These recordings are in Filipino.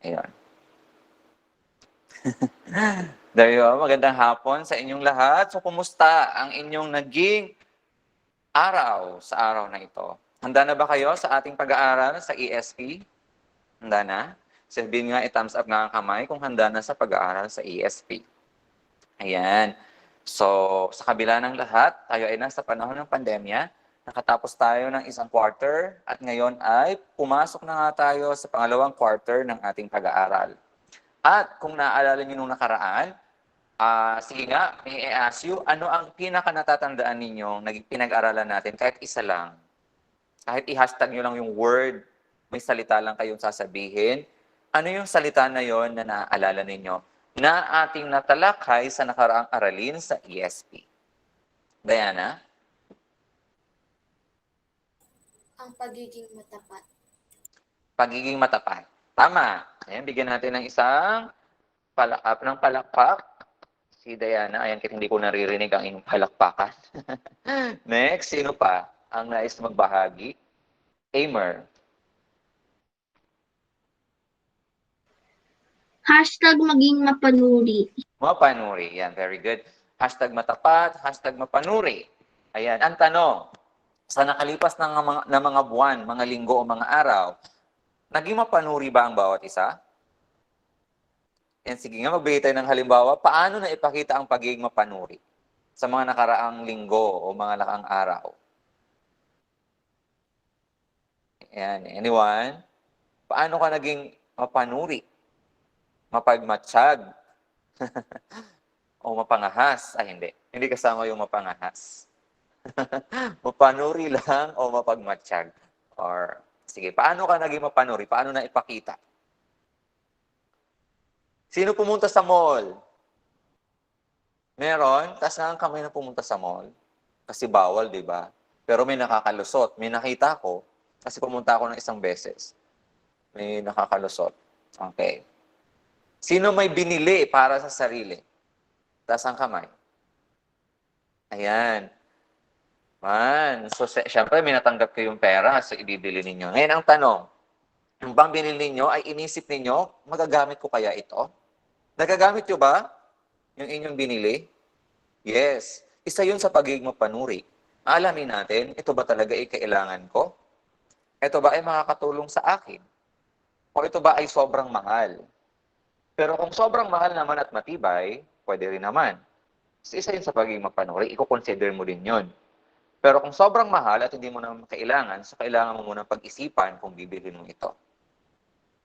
Ayan. There you go. Magandang hapon sa inyong lahat. So, kumusta ang inyong naging araw sa araw na ito? Handa na ba kayo sa ating pag-aaral sa ESP? Handa na? Sabihin nga, i-thumbs up nga ang kamay kung handa na sa pag-aaral sa ESP. Ayan. So, sa kabila ng lahat, tayo ay nasa panahon ng pandemya. Nakatapos tayo ng isang quarter at ngayon ay pumasok na nga tayo sa pangalawang quarter ng ating pag-aaral. At kung naaalala niyo nung nakaraan, sige nga, may I-ask you, ano ang pinaka-natatandaan ninyong pinag-aralan natin kahit isa lang? Kahit i-hashtag nyo lang yung word, may salita lang kayong sasabihin. Ano yung salita na yon na naaalala ninyo na ating natalakay sa nakaraang aralin sa ESP? Diana? Ang pagiging matapat. Pagiging matapat. Tama. Ayan, bigyan natin ng isang palakpak. Si Diana, ayan, kahit hindi ko naririnig ang inyong palakpakan. Next, sino pa ang nais magbahagi? Amer. Hashtag maging mapanuri. Mapanuri. Yan, very good. Hashtag matapat, hashtag mapanuri. Ayan, ang tanong, sa nakalipas ng mga buwan, mga linggo o mga araw, naging mapanuri ba ang bawat isa? Yan, sige nga, magbigay tayo ng halimbawa. Paano na ipakita ang pagiging mapanuri sa mga nakaraang linggo o mga nakaraang araw? Yan, anyone? Paano ka naging mapanuri? Mapagmatsyag? O mapangahas? Ay, hindi. Hindi kasama yung mapangahas. Mapanuri lang o mapagmatsyag? Or, sige, paano ka naging mapanuri? Paano na ipakita? Sino pumunta sa mall? Meron? Taas nga ang kamay na pumunta sa mall. Kasi bawal, di ba? Pero may nakakalusot. May nakita ko, kasi pumunta ako ng isang beses. May nakakalusot. Okay. Sino may binili para sa sarili? Taas ang kamay. Ayan. Man. So, syempre, may natanggap kayong pera, so ibibili ninyo. Ngayon, ang tanong, yung bang binili ninyo ay inisip ninyo, magagamit ko kaya ito? Nagagamit nyo ba yung inyong binili? Yes. Isa yun sa pagiging mapanuri. Alamin natin, ito ba talaga ay kailangan ko? Ito ba ay makakatulong sa akin? O ito ba ay sobrang mahal? Pero kung sobrang mahal naman at matibay, pwede rin naman. So, isa yun sa pagiging mapanuri, i-consider mo din yun. Pero kung sobrang mahal at hindi mo naman kailangan, so kailangan mo munang pag-isipan kung bibili mo ito.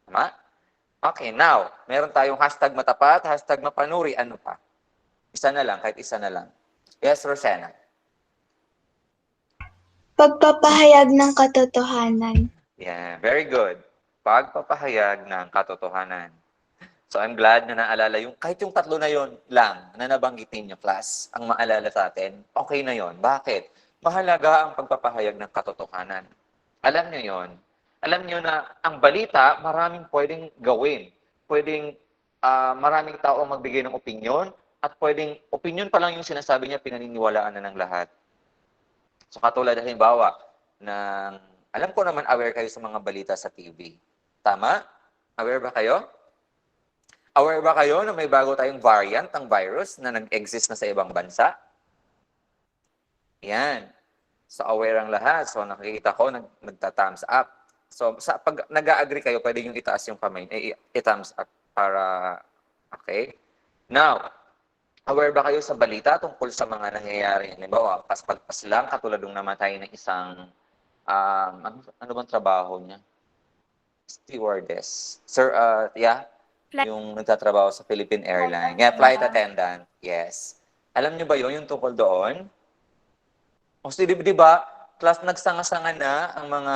Tama? Okay, now, meron tayong hashtag matapat, hashtag mapanuri, ano pa? Isa na lang, kahit isa na lang. Yes, Rosena. Pagpapahayag ng katotohanan. Yeah, very good. Pagpapahayag ng katotohanan. So I'm glad na naalala yung, kahit yung tatlo na yon lang na nabanggit ninyo, class, ang maalala sa atin, okay na yon. Bakit? Mahalaga ang pagpapahayag ng katotohanan. Alam nyo yon. Alam nyo na ang balita, maraming pwedeng gawin. Pwedeng maraming tao ang magbigay ng opinyon at pwedeng opinyon pa lang yung sinasabi niya, pinaniniwalaan na ng lahat. So katulad halimbawa, alam ko naman aware kayo sa mga balita sa TV. Tama? Aware ba kayo? Aware ba kayo na may bago tayong variant ng virus na nag-exist na sa ibang bansa? Yan. So aware ang lahat. So nakikita ko, nagta-thumbs up. So pag nag-agree kayo, pwede yung itaas yung kamay, i-thumbs up para, okay? Now, aware ba kayo sa balita tungkol sa mga nangyayari? Halimbawa, paspagpas lang, katulad ng namatay ng isang, ano bang trabaho niya? Stewardess. Sir, yung nagtatrabaho sa Philippine Airlines. Yeah, flight attendant. Yes. Alam niyo ba yun, yung tungkol doon? O di ba, class, nagsanga-sanga na ang mga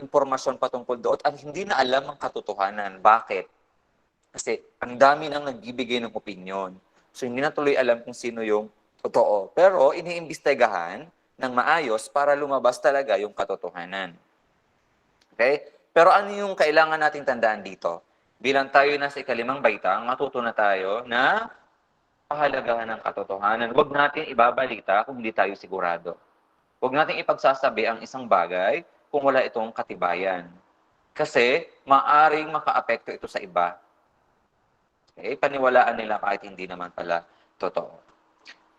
impormasyon patungkol doon at hindi na alam ang katotohanan. Bakit? Kasi ang dami nang nagbibigay ng opinyon. So hindi na tuloy alam kung sino yung totoo. Pero iniimbestigahan ng maayos para lumabas talaga yung katotohanan. Okay? Pero ano yung kailangan nating tandaan dito? Bilang tayo na sa ikalimang baitang, matuto na tayo na pahalagahan ng katotohanan. Huwag natin ibabalita kung hindi tayo sigurado. Huwag natin ipagsasabi ang isang bagay kung wala itong katibayan. Kasi maaring makaapekto ito sa iba. Okay? Paniwalaan nila kahit hindi naman pala totoo.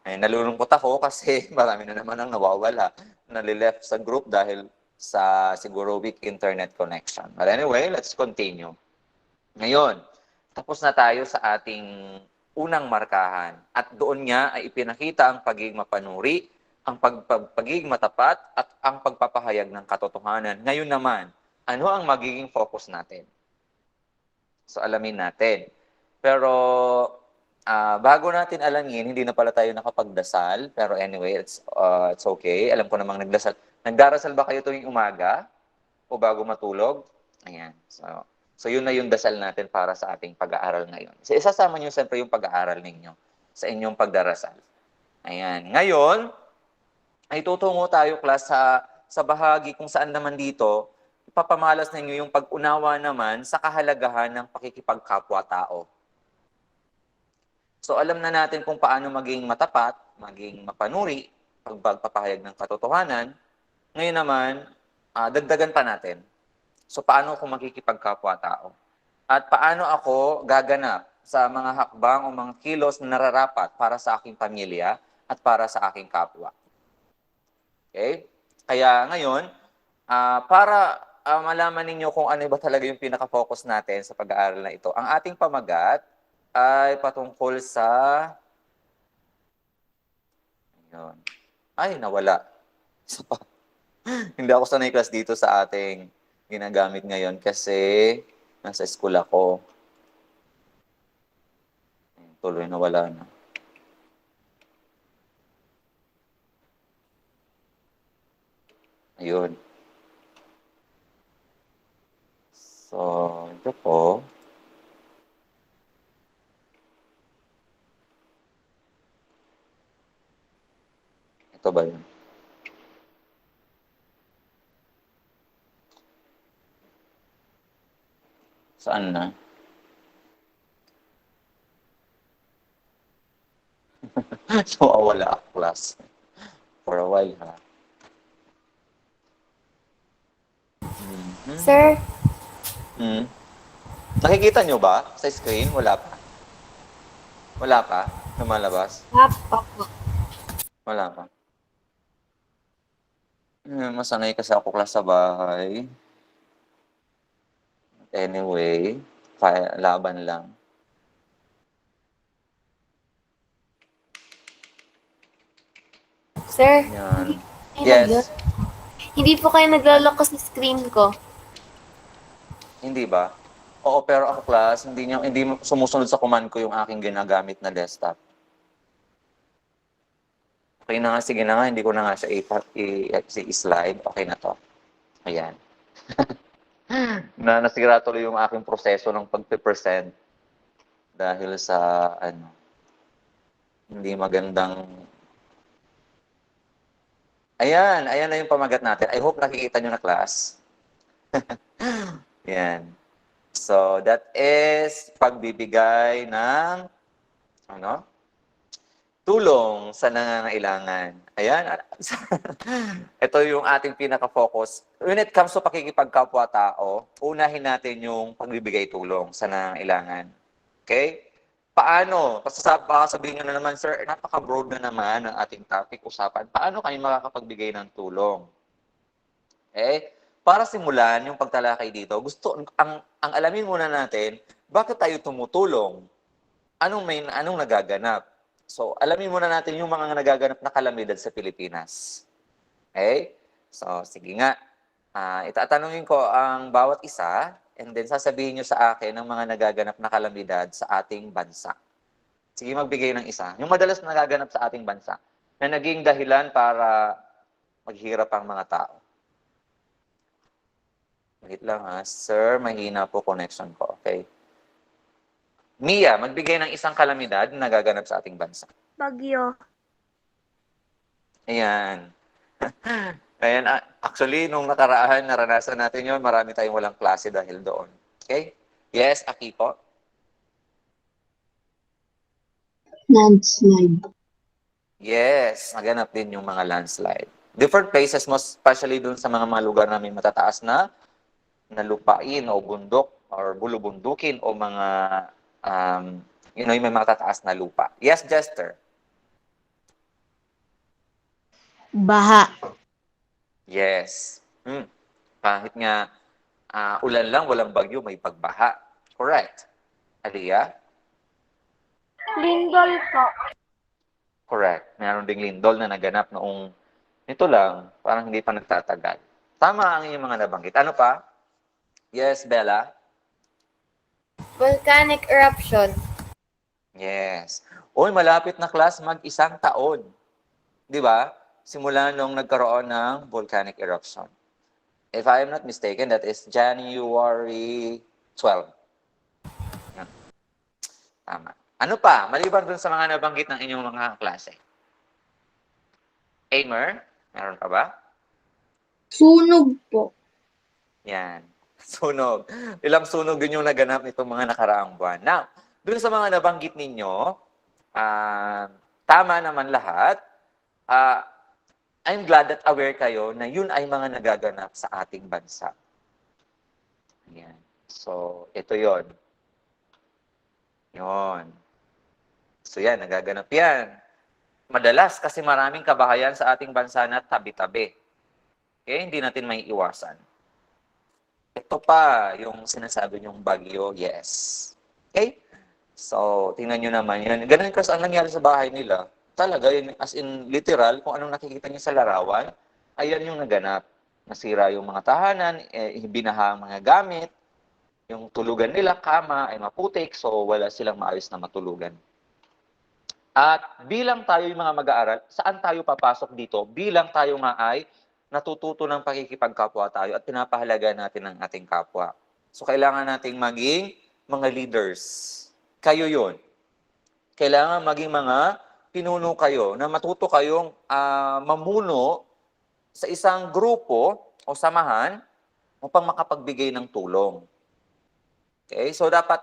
Ay, nalulungkot ako kasi marami na naman ang nawawala, nalileft sa group dahil sa siguro weak internet connection. But anyway, let's continue. Ngayon, tapos na tayo sa ating unang markahan. At doon nga ay ipinakita ang pagiging mapanuri, ang pagiging matapat, at ang pagpapahayag ng katotohanan. Ngayon naman, ano ang magiging focus natin? So, alamin natin. Pero, bago natin alamin, hindi na pala tayo nakapagdasal. Pero anyway, it's okay. Alam ko namang nagdasal. Nagdarasal ba kayo tuwing umaga? O bago matulog? Ayan. So yun na yung dasal natin para sa ating pag-aaral ngayon. So, isasama niyo siyempre yung pag-aaral ninyo sa inyong pagdarasal. Ayan. Ngayon, ay tutungo tayo, class, sa bahagi kung saan naman dito, ipapamalas ninyo yung pag-unawa naman sa kahalagahan ng pakikipagkapwa-tao. So alam na natin kung paano maging matapat, maging mapanuri, pagpapahayag ng katotohanan. Ngayon naman, dagdagan pa natin. So paano ako makikipagkapwa-tao? At paano ako gaganap sa mga hakbang o mga kilos na nararapat para sa aking pamilya at para sa aking kapwa? Okay? Kaya ngayon, para malaman ninyo kung ano ba talaga yung pinaka-focus natin sa pag-aaral na ito, ang ating pamagat ay patungkol sa... Ayun. Ay, nawala. Hindi ako sanay, class, dito sa ating ginagamit ngayon kasi nasa school ako. Tuloy nawala na. Ayun. So, ito po. Ito ba yun? Saan na? So, wala, class. For a while, ha? Sir, Hmm. Nakikita nyo ba sa screen? Wala pa. Wala pa? Lumalabas? opo. Wala pa. Masanay kasi ako, class, sa bahay. Anyway, laban lang. Sir, Yan. ay, Yes. hindi po kayo naglalako sa screen ko. Hindi ba? Oo, pero ako, class, hindi sumusunod sa command ko yung aking ginagamit na desktop. Okay na nga, sige na nga, hindi ko na nga siya i-slide. Okay na to. Ayan. Nasira tuloy yung aking proseso ng pag-present dahil sa hindi magandang... Ayan na yung pamagat natin. I hope nakikita nyo na, class. Yan. So, that is pagbibigay ng tulong sa nangangailangan. Ayan. Ito yung ating pinaka-focus. When it comes to pakikipagkapwa-tao, unahin natin yung pagbibigay tulong sa nangangailangan. Okay? Paano? Baka sabihin nyo na naman, sir, napaka-broad na naman ang ating topic, usapan. Paano kayo makakapagbigay ng tulong? Okay? Para simulan yung pagtalakay dito, ang alamin muna natin, bakit tayo tumutulong? Anong nagaganap? So, alamin muna natin yung mga nagaganap na kalamidad sa Pilipinas. Okay? So, sige nga. Itatanungin ko ang bawat isa and then sasabihin nyo sa akin ang mga nagaganap na kalamidad sa ating bansa. Sige, magbigay ng isa. Yung madalas nagaganap sa ating bansa na naging dahilan para maghirap ang mga tao. Wait lang, ha. Sir, mahina po connection ko. Okay. Mia, magbigay ng isang kalamidad na nagaganap sa ating bansa. Bagyo. Ayan. Ayan, actually, nung nakaraan, naranasan natin yun, marami tayong walang klase dahil doon. Okay? Yes, Aki po? Landslide. Yes, naganap din yung mga landslide. Different places, most especially doon sa mga lugar na may matataas na na lupain o bundok or bulubundukin o mga yung may matataas na lupa? Yes, Jester. Baha. Yes. Kahit nga ulan lang, walang bagyo, may pagbaha. Correct. Aliyah? Lindol po. Correct. Meron ding lindol na naganap noong ito lang, parang hindi pa nagtatagal. Tama ang inyong mga nabanggit. Ano pa? Yes, Bella? Volcanic eruption. Yes. Uy, malapit na class mag-isang taon. Di ba? Simula nung nagkaroon ng volcanic eruption. If I am not mistaken, that is January 12. Yan. Tama. Ano pa? Maliban dun sa mga nabanggit ng inyong mga klase. Aimer? Meron pa ba? Sunog po. Yan. Sunog. Ilang sunog din yung naganap nitong mga nakaraang buwan. Now, dun sa mga nabanggit ninyo, tama naman lahat. I'm glad that aware kayo na yun ay mga nagaganap sa ating bansa. Yan. So, ito yon. Yon. So yan, nagaganap yan. Madalas kasi maraming kabahayan sa ating bansa na tabi-tabi. Okay, hindi natin may iwasan. Ito pa, yung sinasabi niyong bagyo, yes. Okay? So, tingnan nyo naman yan. Ganun kasi ang nangyari sa bahay nila. Talaga, yun, as in literal, kung anong nakikita niyo sa larawan, ayan yung naganap. Nasira yung mga tahanan, binaha ang mga gamit, yung tulugan nila, kama, ay maputik, so wala silang maayos na matulugan. At bilang tayo yung mga mag-aaral, saan tayo papasok dito? Bilang tayo nga ay natututo ng pakikipagkapwa tayo at pinapahalaga natin ang ating kapwa. So kailangan nating maging mga leaders. Kayo yun. Kailangan maging mga pinuno kayo na matuto kayong mamuno sa isang grupo o samahan upang makapagbigay ng tulong. Okay? So dapat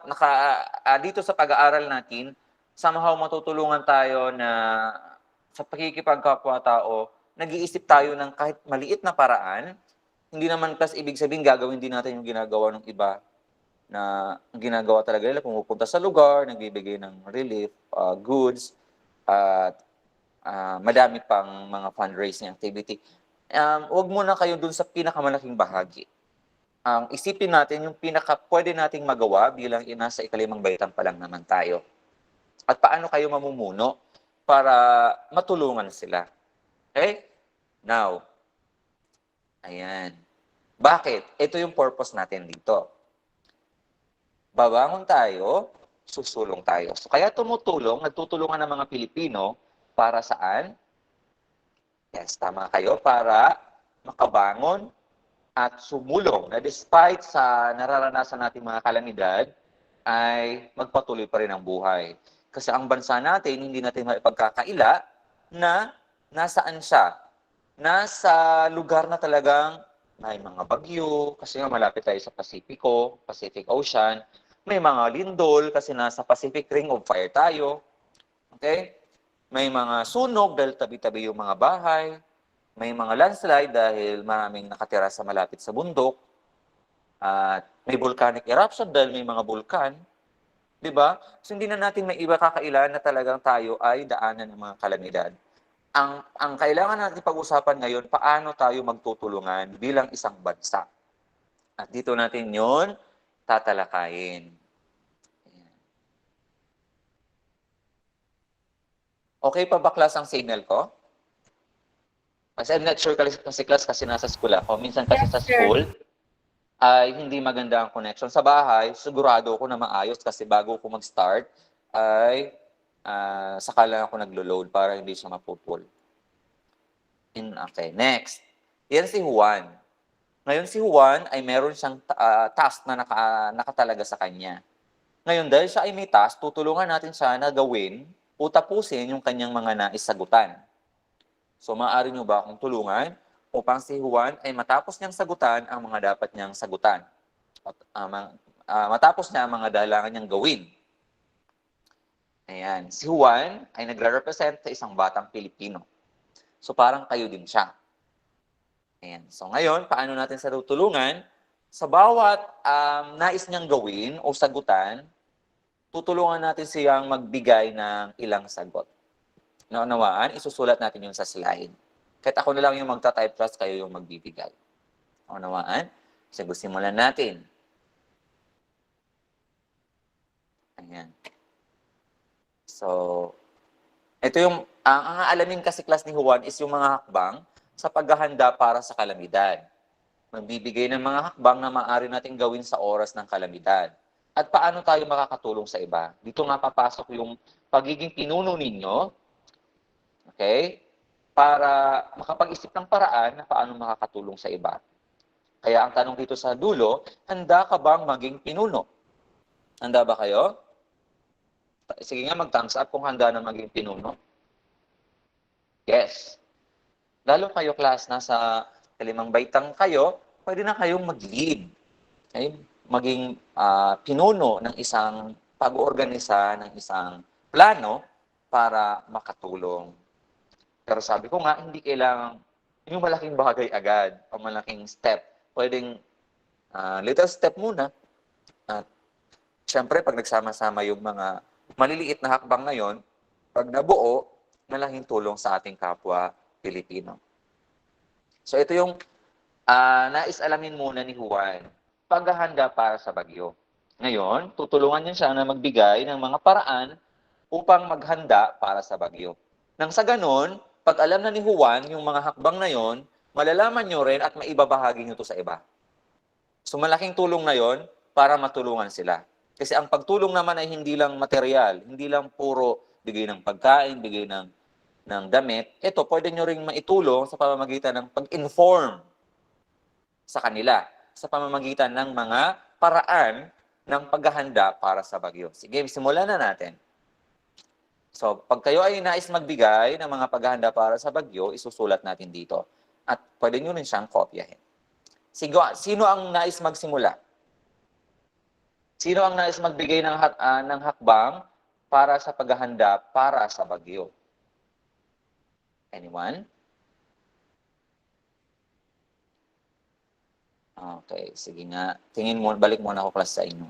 dito sa pag-aaral natin, somehow matutulungan tayo na sa pakikipagkapwa-tao, nag-iisip tayo ng kahit maliit na paraan, hindi naman kasi ibig sabihin gagawin din natin yung ginagawa ng iba na ginagawa talaga nila, pumupunta sa lugar, nagbibigay ng relief, goods, at madami pang mga fundraising activity. Huwag muna kayo dun sa pinakamalaking bahagi. Isipin natin yung pwede nating magawa bilang nasa ikalimang baitang pa lang naman tayo. At paano kayo mamumuno para matulungan sila. Okay? Now, ayan. Bakit? Ito yung purpose natin dito. Babangon tayo, susulong tayo. So, kaya nagtutulungan ng mga Pilipino para saan? Yes, tama kayo. Para makabangon at sumulong na despite sa nararanasan nating mga kalamidad, ay magpatuloy pa rin ang buhay. Kasi ang bansa natin, hindi natin maipagkakaila na nasaan siya. Nasa lugar na talagang may mga bagyo, kasi nga malapit tayo sa Pacific Ocean. May mga lindol, kasi nasa Pacific Ring of Fire tayo. Okay? May mga sunog dahil tabi-tabi yung mga bahay. May mga landslide dahil maraming nakatira sa malapit sa bundok. At may volcanic eruption dahil may mga bulkan. Diba? So hindi na natin may iba kakailan na talagang tayo ay daanan ng mga kalamidad. Ang kailangan natin pag-usapan ngayon, paano tayo magtutulungan bilang isang bansa. At dito natin yon tatalakayin. Okay pa ba class ang signal ko? Kasi I'm not sure kasi class kasi nasa school ako. Minsan kasi sa school, ay hindi maganda ang connection. Sa bahay, sigurado ako na maayos kasi bago ako mag-start, ay saka lang ako naglo-load para hindi siya mapupul. Okay, next. Yan si Juan. Ngayon si Juan ay meron siyang task na nakatalaga sa kanya. Ngayon dahil siya ay may task, tutulungan natin siya na gawin o tapusin yung kanyang mga naisagutan. So maaari nyo ba akong tulungan upang si Juan ay matapos niyang sagutan ang mga dapat niyang sagutan. At, matapos niya ang mga dalangan niyang gawin. Ayan. Si Juan ay nagre-represent sa isang batang Pilipino. So parang kayo din siya. Ayan. So ngayon, paano natin sa tutulungan? Sa bawat nais niyang gawin o sagutan, tutulungan natin siyang magbigay ng ilang sagot. Naunawaan, isusulat natin yun sa slide. Kahit ako na lang yung magta-type plus, kayo yung magbibigay. Naunawaan? Sige, simulan natin. Ayan. So, ito yung, ang aalamin kasi class ni Juan is yung mga hakbang sa paghahanda para sa kalamidad. Magbibigay ng mga hakbang na maaari nating gawin sa oras ng kalamidad. At paano tayo makakatulong sa iba? Dito nga papasok yung pagiging pinuno ninyo, okay? Para makapag-isip ng paraan na paano makakatulong sa iba. Kaya ang tanong dito sa dulo, handa ka bang maging pinuno? Handa ba kayo? Sige nga, mag-thumbs up kung handa na maging pinuno. Yes. Lalo kayo, class, nasa kalimang baitang kayo, pwede na kayong mag-lead. Okay? Maging pinuno ng isang pag-oorganisa ng isang plano para makatulong. Pero sabi ko nga, hindi kailangan yung malaking bagay agad o malaking step. Pwedeng little step muna. At syempre, pag nagsama-sama yung mga maliliit na hakbang na yon, pag nabuo, malaking tulong sa ating kapwa Pilipino. So ito yung nais alamin muna ni Juan, paghahanda para sa bagyo. Ngayon, tutulungan niya siya na magbigay ng mga paraan upang maghanda para sa bagyo. Nang sa ganon, pag alam na ni Juan yung mga hakbang na yon, malalaman nyo rin at maibabahagi nyo to sa iba. So malaking tulong na yon para matulungan sila. Kasi ang pagtulong naman ay hindi lang material, hindi lang puro bigay ng pagkain, bigay ng damit. Ito, pwede nyo ring maitulong sa pamamagitan ng pag-inform sa kanila, sa pamamagitan ng mga paraan ng paghahanda para sa bagyo. Sige, simulan na natin. So, pag kayo ay nais magbigay ng mga paghahanda para sa bagyo, isusulat natin dito. At pwede nyo rin siyang kopyahin. Sino ang nais magsimula? Sino ang nais magbigay ng hakbang para sa paghahanda para sa bagyo? Anyone? Okay, sige nga. Balik muna ako class sa inyo.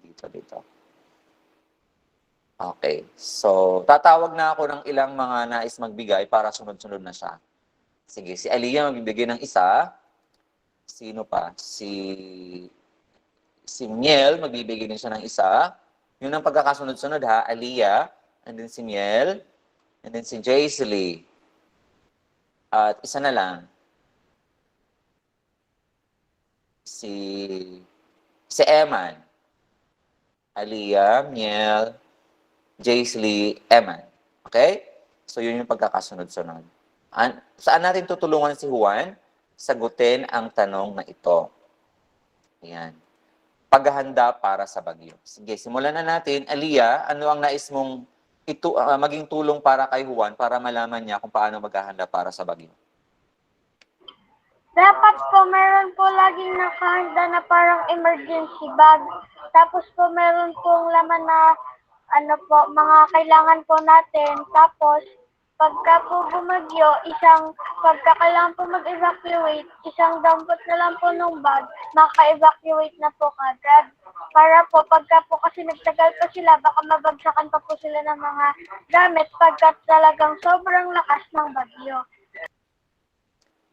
Dito. Okay, so tatawag na ako ng ilang mga nais magbigay para sunod-sunod na siya. Sige, si Aliyah magbibigay ng isa. Sino pa? Si Miel, magbibigay din siya ng isa. Yun ang pagkakasunod-sunod ha. Aliyah, and then si Miel, and then si Jaisley. At isa na lang. Si Eman. Aliyah, Miel, Jaisley, Eman. Okay? So yun yung pagkakasunod-sunod. Saan natin tutulungan si Juan? Sagutin ang tanong na ito. Ayan. Paghahanda para sa bagyo. Sige, simulan na natin. Aliyah, ano ang nais mong maging tulong para kay Juan para malaman niya kung paano maghahanda para sa bagyo? Dapat po meron po laging nakahanda na parang emergency bag. Tapos po meron pong laman na mga kailangan po natin. Tapos pagka po bumagyo, pagka kailangan po mag-evacuate, isang dampot na lang po ng bag, maka-evacuate na po kagad. Para po, pagka po kasi nagtagal pa sila, baka mabagsakan pa po sila ng mga gamit pagka talagang sobrang lakas ng bagyo.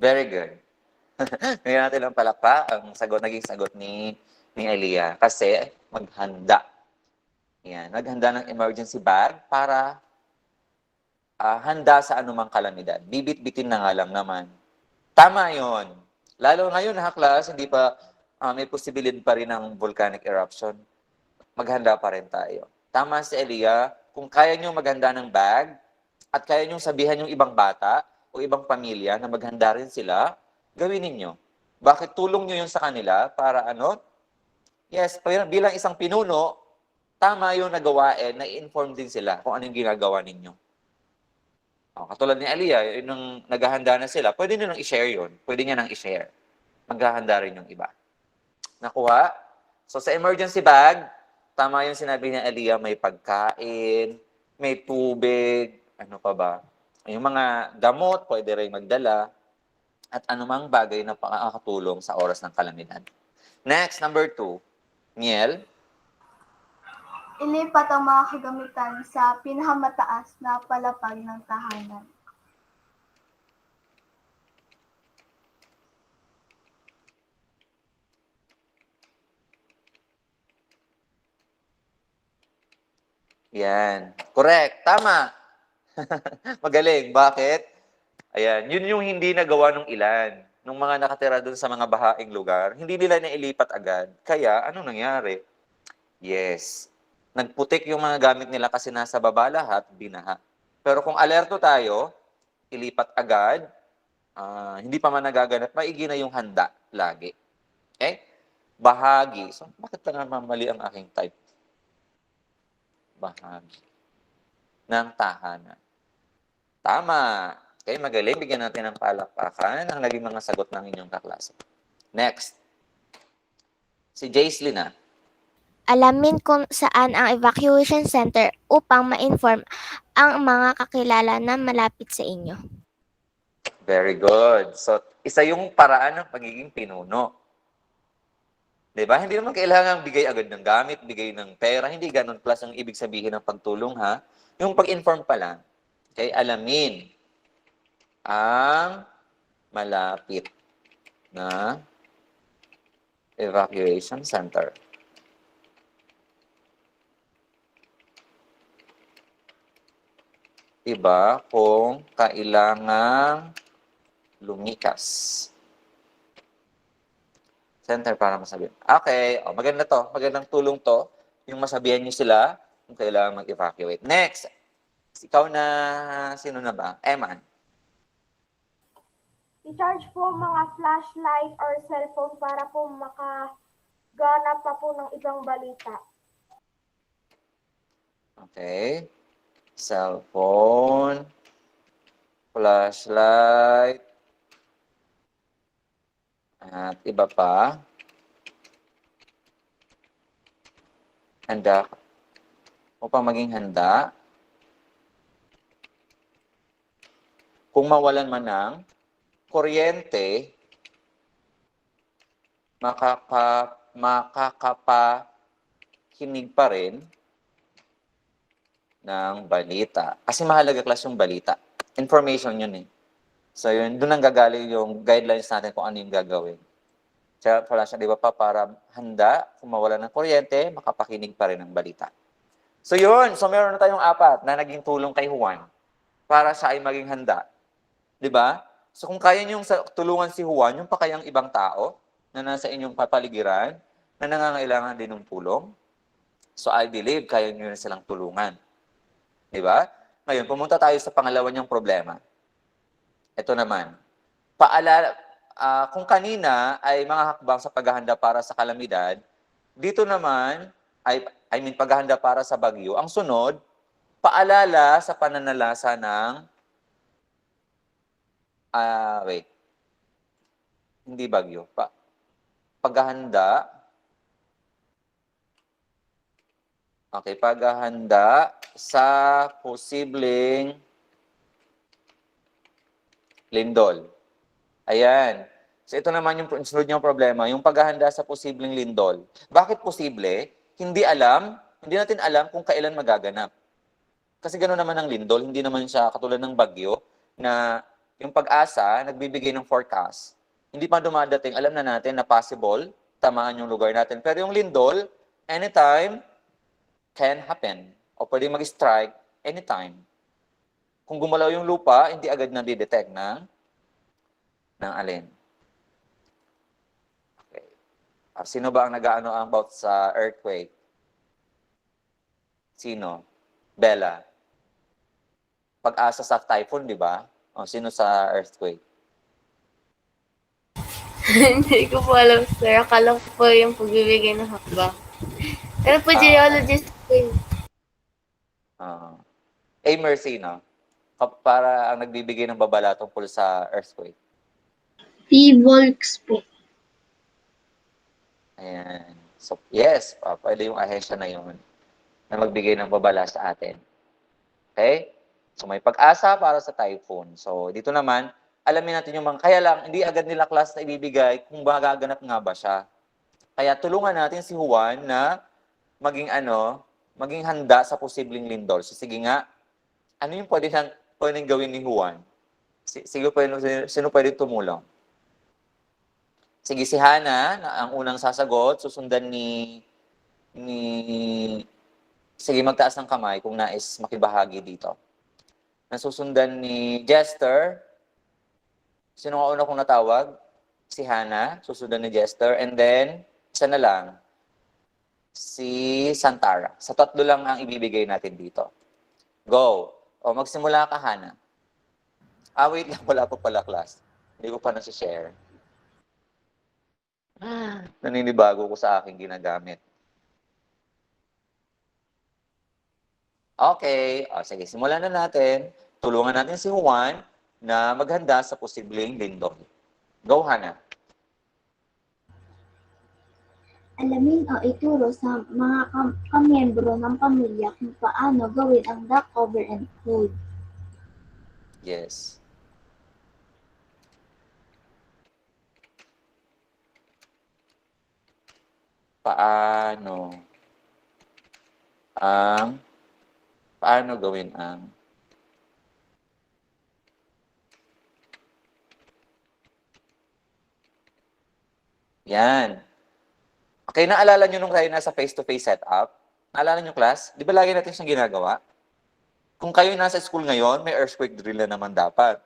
Very good. Ngayon natin ang palakpa, naging sagot ni Aliyah. Kasi maghanda. Yan, maghanda ng emergency bag para handa sa anumang kalamidad. Bibit-bitin na nga lang naman. Tama yon. Lalo ngayon, class, hindi pa may posibilidad pa rin ng volcanic eruption. Maghanda pa rin tayo. Tama si Aliyah, kung kaya nyo maghanda ng bag at kaya nyo sabihan yung ibang bata o ibang pamilya na maghanda rin sila, gawin ninyo. Bakit tulong nyo yun sa kanila para Yes, bilang isang pinuno, tama yung nagawain, na-inform din sila kung ano yung ginagawa ninyo. Katulad ni Aliyah, nung naghahanda na sila, pwede nyo nang i-share yun. Pwede niya nang i-share. Maghahanda rin yung iba. Nakuha? So sa emergency bag, tama yung sinabi ni Aliyah, may pagkain, may tubig, ano pa ba? Yung mga gamot, pwede rin magdala. at anumang bagay na makakatulong sa oras ng kalamidad. Next, number 2. Miel. Ilipat ang mga kagamitan sa pinakamataas na palapag ng tahanan. Yan. Correct. Tama. Magaling. Bakit? Ayan. Yun yung hindi nagawa ng ilan. Nung mga nakatira dun sa mga bahaing lugar, hindi nila nailipat agad. Kaya, anong nangyari? Yes. Nagputik yung mga gamit nila kasi nasa baba lahat, binaha. Pero kung alerto tayo, ilipat agad, hindi pa man nagaganap, maigi na yung handa lagi. Okay? Bahagi. So, bakit pa naman mali ang aking type? Bahagi ng tahanan. Tama. Okay, magaling. Bigyan natin ng palakpakan ang naging mga sagot ng inyong kaklase. Next. Si Jaislyn na. Alamin kung saan ang evacuation center upang ma-inform ang mga kakilala na malapit sa inyo. Very good. So, isa yung paraan ng pagiging pinuno. Diba? Hindi naman kailangan bigay agad ng gamit, bigay ng pera. Hindi ganun plus ang ibig sabihin ng pagtulong, ha? Yung pag-inform pa lang. Okay? Alamin ang malapit na evacuation center. Diba? Kung kailangang lumikas. Center para masabihan. Okay. O, maganda to. Magandang tulong to. Yung masabihan nyo sila kung kailangan mag-evacuate. Next. Ikaw na, sino na ba? Eman. I-charge po mga flashlight or cellphone para po makaganap pa po ng ibang balita. Okay. Cellphone. Flashlight. At iba pa. Handa. Upang maging handa. Kung mawalan man ng kuryente, makakapakinig pa rin ng balita. Kasi mahalaga class yung balita. Information yun eh. So yun, doon ang gagaling yung guidelines natin kung ano yung gagawin. Kaya pala siya, di ba pa, para handa, kung mawalan ng kuryente, makapakinig pa rin ng balita. So yun, so meron na tayong 4 na naging tulong kay Juan para siya ay maging handa. Di ba? So kung kaya niyong tulungan si Juan, yung pa kayang ibang tao na nasa inyong papaligiran, na nangangailangan din ng tulong, so I believe kaya niyo na silang tulungan. Di ba? Ngayon, pumunta tayo sa pangalawa niyang problema. Ito naman. Kung kanina ay mga hakbang sa paghahanda para sa kalamidad, dito naman, paghahanda para sa bagyo. Ang sunod, paalala sa pananalasa ng hindi bagyo. Paghahanda. Okay, paghahanda sa posibleng lindol. Ayan. So ito naman yung sunod niyang problema, yung paghahanda sa posibleng lindol. Bakit posible? Hindi natin alam kung kailan magaganap. Kasi gano'n naman ang lindol, hindi naman siya katulad ng bagyo na yung pag-asa, nagbibigay ng forecast. Hindi pa dumadating, alam na natin na possible, tamaan yung lugar natin. Pero yung lindol, anytime, can happen. O pwede mag-strike anytime. Kung gumalaw yung lupa, hindi agad na-detect ng alin. Okay. Sino ba ang nag-aano about sa earthquake? Sino? Bella. Pag-asa sa typhoon, di ba? O, sino sa earthquake? Hindi ko po alam, sir. Akala ko po yung pagbibigay ng hakbang. Pero po, geologist po yun. Mercy, no? Para ang nagbibigay ng babala tungkol sa earthquake. Volks po. Ayan. So, yes, pwede yung ahensya na yun na magbigay ng babala sa atin. Okay? So, may pag-asa para sa typhoon. So, dito naman, alamin natin yung mga, kaya lang, hindi agad nila class na ibibigay kung magaganap nga ba siya. Kaya tulungan natin si Juan na maging maging handa sa posibleng lindol. So, sige nga, ano yung pwedeng gawin ni Juan? Sige, sino pwede tumulong? Sige, si Hana, na ang unang sasagot, susundan ni sige, magtaas ng kamay kung nais makibahagi dito. Nasusundan ni Jester. Sino nga una kong natawag? Si Hana, susundan ni Jester. And then, isa na lang, si Santara. Sa tatlo lang ang ibibigay natin dito. Go. O, magsimula ka, Hana. Wait lang, wala pa pala class. Hindi ko pa nasi-share. Naninibago ko sa aking ginagamit. Okay. O, sige, simulan na natin. Tulungan natin si Juan na maghanda sa posibleng lindol. Go, Hana. Alamin o ituro sa mga kamiyembro ng pamilya kung paano gawin ang duck cover and hold. Yes. Paano gawin ang yan. Okay, naalala nyo nung tayo nasa face-to-face setup? Naalala nyo, class? Di ba lagi natin siyang ginagawa? Kung kayo nasa school ngayon, may earthquake drill na naman dapat.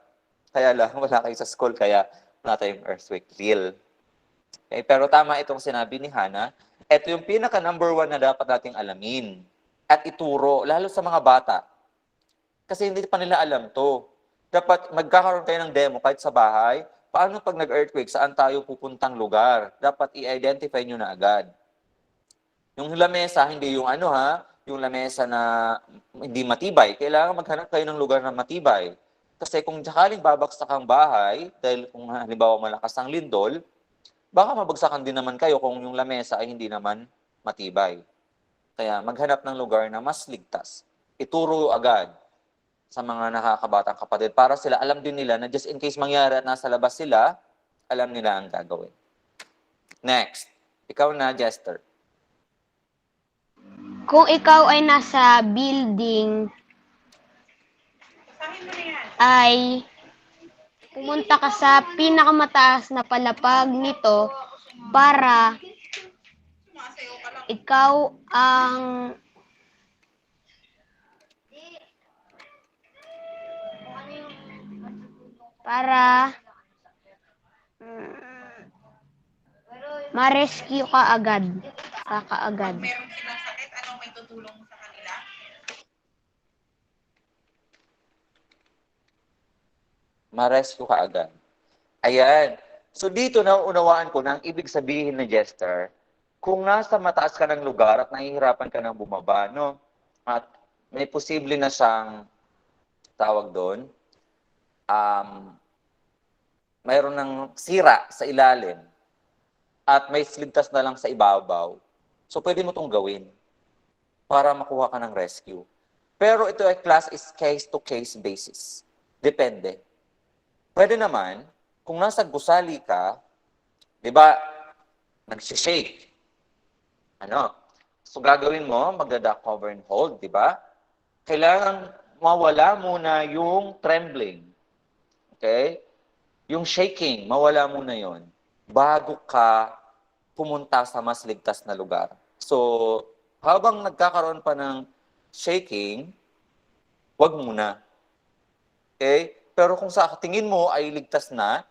Kaya lang, wala kayo sa school, kaya wala tayong earthquake drill. Okay, pero tama itong sinabi ni Hana. Ito yung pinaka-number 1 na dapat nating alamin at ituro, lalo sa mga bata. Kasi hindi pa nila alam to. Dapat magkakaroon kayo ng demo kahit sa bahay. Paano pag nag-earthquake, saan tayo pupuntang lugar? Dapat i-identify nyo na agad. Yung lamesa, hindi yung yung lamesa na hindi matibay. Kailangan maghanap kayo ng lugar na matibay. Kasi kung sakaling babagsak ang bahay, dahil kung halimbawa malakas ang lindol, baka mabagsakan din naman kayo kung yung lamesa ay hindi naman matibay. Kaya maghanap ng lugar na mas ligtas. Ituro agad sa mga nakakabatang kapatid para sila alam din nila na just in case mangyari at nasa labas sila, alam nila ang gagawin. Next. Ikaw na, Jester. Kung ikaw ay nasa building, ay pumunta ka sa pinakamataas na palapag nito para ikaw ang ma-rescue ka agad. Kakaagad. Ma-rescue ka agad. Ayan. So dito nauunawaan ko na ang ibig sabihin na Jester, kung nasa mataas ka ng lugar at nahihirapan ka ng bumaba, no? At may posible na siyang tawag doon, mayroon ng sira sa ilalim at may ligtas na lang sa ibabaw. So pwede mo itong gawin para makuha ka ng rescue. Pero ito ay class is case-to-case basis. Depende. Pwede naman, kung nasa gusali ka, di ba, nagsishake. So gagawin mo, magda-duck cover and hold, di ba? Kailangan mawala muna yung trembling. Okay? Yung shaking, mawala muna yon bago ka pumunta sa mas ligtas na lugar. So, habang nagkakaroon pa ng shaking, wag muna. Okay? Pero kung sa tingin mo ay ligtas na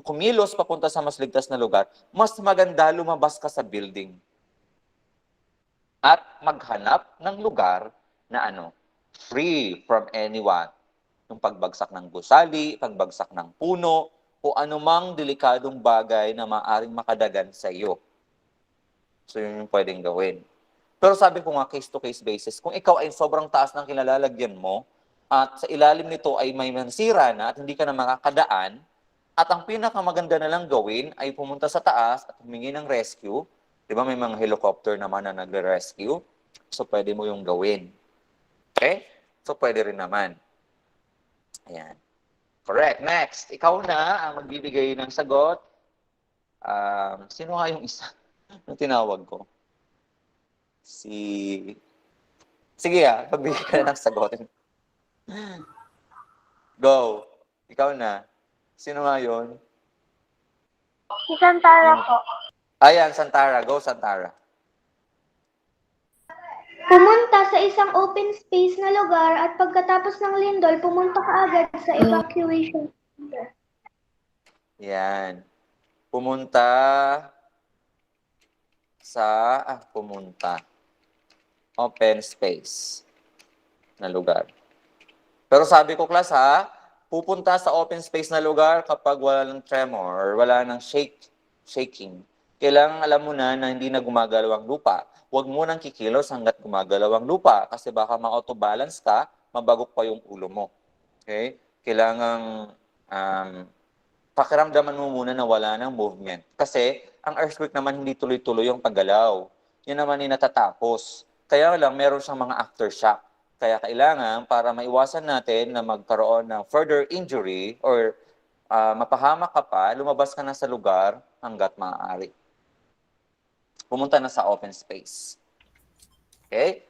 kumilos papunta sa mas ligtas na lugar, mas maganda lumabas ka sa building. At maghanap ng lugar na free from anyone. Yung pagbagsak ng gusali, pagbagsak ng puno, o anumang delikadong bagay na maaring makadagan sa iyo. So, yun yung pwedeng gawin. Pero sabi ko nga, case-to-case basis, kung ikaw ay sobrang taas ng kinalalagyan mo, at sa ilalim nito ay may mansira na at hindi ka na makakadaan, at ang pinakamaganda na lang gawin ay pumunta sa taas at humingi ng rescue. Di ba may mga helicopter naman na nagre-rescue? So, pwede mo yung gawin. Okay? So, pwede rin naman. Ayan. Correct. Next, ikaw na ang magbibigay ng sagot. Sino nga yung isa na tinawag ko? Sige pagbigay ka na ng sagot. Go. Ikaw na. Sino nga yun? Si Santara po. Ayan, Santara. Go, Santara. Pumunta sa isang open space na lugar at pagkatapos ng lindol, pumunta ka agad sa evacuation center. Yan. Pumunta open space na lugar. Pero sabi ko, class pupunta sa open space na lugar kapag wala ng tremor or wala ng shaking. Kailangan alam mo na hindi na gumagalaw ang lupa. Huwag mo nang kikilos hanggat gumagalaw ang lupa kasi baka ma-autobalance ka, mabagok pa yung ulo mo. Okay? Kailangang pakiramdaman mo muna na wala ng movement. Kasi ang earthquake naman hindi tuloy-tuloy yung paggalaw. Yun naman yung natatapos. Kaya lang meron siyang mga aftershock. Kaya kailangan para maiwasan natin na magkaroon ng further injury or mapahamak ka pa, lumabas ka na sa lugar hanggat maaari. Pumunta na sa open space. Okay?